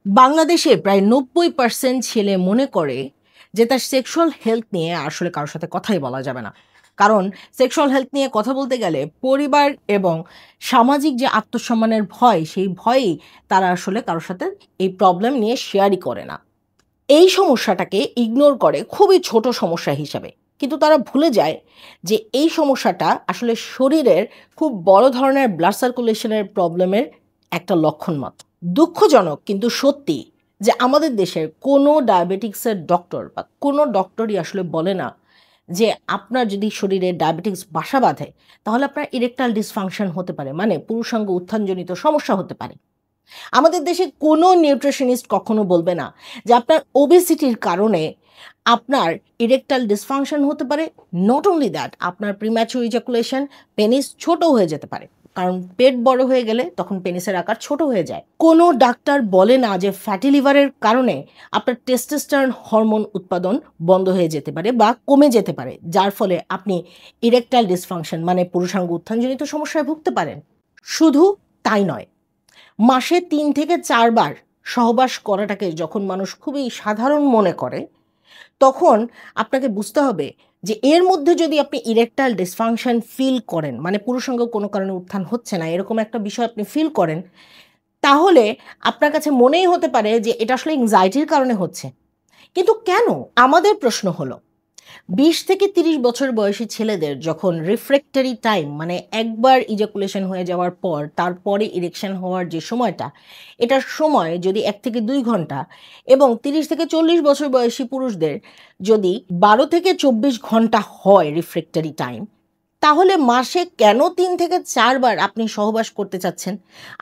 বাংলাদেশে প্রায় ৯০% ছেলে মনে করে যে তার সেক্সুয়াল হেলথ নিয়ে আসলে কারো সাথে কথাই বলা যাবে না। কারণ সেক্সুয়াল হেলথ নিয়ে কথা বলতে গেলে পরিবার এবং সামাজিক যে আত্মসম্মানের ভয়, সেই ভয়েই তারা আসলে কারো সাথে এই প্রবলেম নিয়ে শেয়ারই করে না। এই সমস্যাটাকে ইগনোর করে খুবই ছোট সমস্যা হিসাবে। কিন্তু তারা ভুলে যায় যে এই সমস্যাটা আসলে শরীরের খুব বড় ধরনের ব্লাড সার্কুলেশনের প্রবলেমের একটা লক্ষণ মাত্র। দুঃখজনক কিন্তু সত্যি যে আমাদের দেশের কোনো ডায়াবেটিক্সের ডক্টর বা কোনো ডক্টরই আসলে বলে না যে আপনার যদি শরীরে ডায়াবেটিক্স বাসা বাঁধে তাহলে আপনার ইরেকটাইল ডিসফাংশন হতে পারে, মানে পুরুষাঙ্গ উত্থানজনিত সমস্যা হতে পারে। আমাদের দেশে কোনো নিউট্রিশনিস্ট কখনো বলবে না যে আপনার ওবেসিটির কারণে আপনার ইরেকটাইল ডিসফাংশন হতে পারে। নট অনলি দ্যাট, আপনার প্রিম্যাচুর ইজাকুলেশন, পেনিস ছোট হয়ে যেতে পারে। কারণ পেট বড় হয়ে গেলে তখন পেনিসের আকার ছোট হয়ে যায়। কোনো ডাক্তার বলে না যে ফ্যাটি লিভারের কারণে আপনার টেস্টোস্টেরন হরমোন উৎপাদন বন্ধ হয়ে যেতে পারে বা কমে যেতে পারে, যার ফলে আপনি ইরেকটাইল ডিসফাংশন মানে পুরুষাঙ্গ উত্থানজনিত সমস্যায় ভুগতে পারেন। শুধু তাই নয়, মাসে ৩ থেকে ৪ বার সহবাস করাটাকে যখন মানুষ খুবই সাধারণ মনে করে, তখন আপনাকে বুঝতে হবে যে এর মধ্যে যদি আপনি ইরেকটাইল ডিসফাংশন ফিল করেন, মানে পুরুষাঙ্গ কোনো কারণে উত্থান হচ্ছে না, এরকম একটা বিষয় আপনি ফিল করেন, তাহলে আপনার কাছে মনেই হতে পারে যে এটা আসলে এংজাইটির কারণে হচ্ছে। কিন্তু কেন? আমাদের প্রশ্ন হলো ২০ থেকে ৩০ বছর বয়সী ছেলেদের যখন রিফ্রেক্টরি টাইম, মানে একবার ইজাকুলেশন হয়ে যাওয়ার পর তারপরে ইরেকশন হওয়ার যে সময়টা, এটার সময় যদি ১ থেকে ২ ঘন্টা, এবং ৩০ থেকে ৪০ বছর বয়সী পুরুষদের যদি ১২ থেকে ২৪ ঘন্টা হয় রিফ্রেক্টরি টাইম, তাহলে মাসে কেন ৩ থেকে ৪ বার আপনি সহবাস করতে চাচ্ছেন?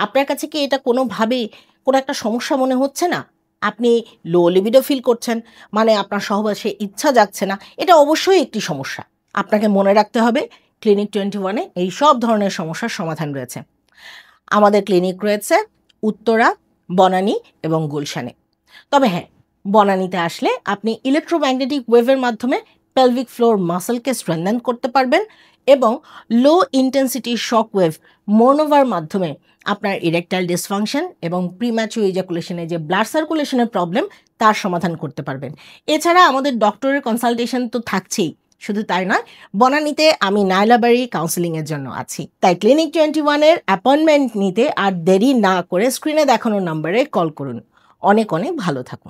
আপনার কাছে কি এটা কোনোভাবেই কোনো একটা সমস্যা মনে হচ্ছে না? আপনি লো লিবিডো ফিল করছেন, মানে আপনার সহবাসে ইচ্ছা জাগছে না। এটা অবশ্যই একটি সমস্যা। আপনাকে মনে রাখতে হবে ক্লিনিক 21 এ এই সব ধরনের সমস্যার সমাধান রয়েছে। আমাদের ক্লিনিক রয়েছে উত্তরা, বনানী এবং গুলশানে। তবে হ্যাঁ, বনানীতে আসলে আপনি ইলেক্ট্রোম্যাগনেটিক ওয়েভের মাধ্যমে পেলভিক ফ্লোর মাসলকে স্ট্রেনথেন করতে পারবেন, এবং লো ইন্টেন্সিটি শক ওয়েভ মোনোভার মাধ্যমে আপনার ইরেকটাইল ডিসফাংশন এবং প্রিম্যাচুর ইজাকুলেশনে যে ব্লাড সার্কুলেশনের প্রবলেম, তার সমাধান করতে পারবেন। এছাড়া আমাদের ডক্টরের কনসালটেশন তো থাকছেই। শুধু তাই নয়, বনানীতে আমি নাইলাবাড়ি কাউন্সেলিংয়ের জন্য আছি। তাই ক্লিনিক 21 এর অ্যাপয়েন্টমেন্ট নিতে আর দেরি না করে স্ক্রিনে দেখানো নম্বরে কল করুন। অনেক অনেক ভালো থাকুন।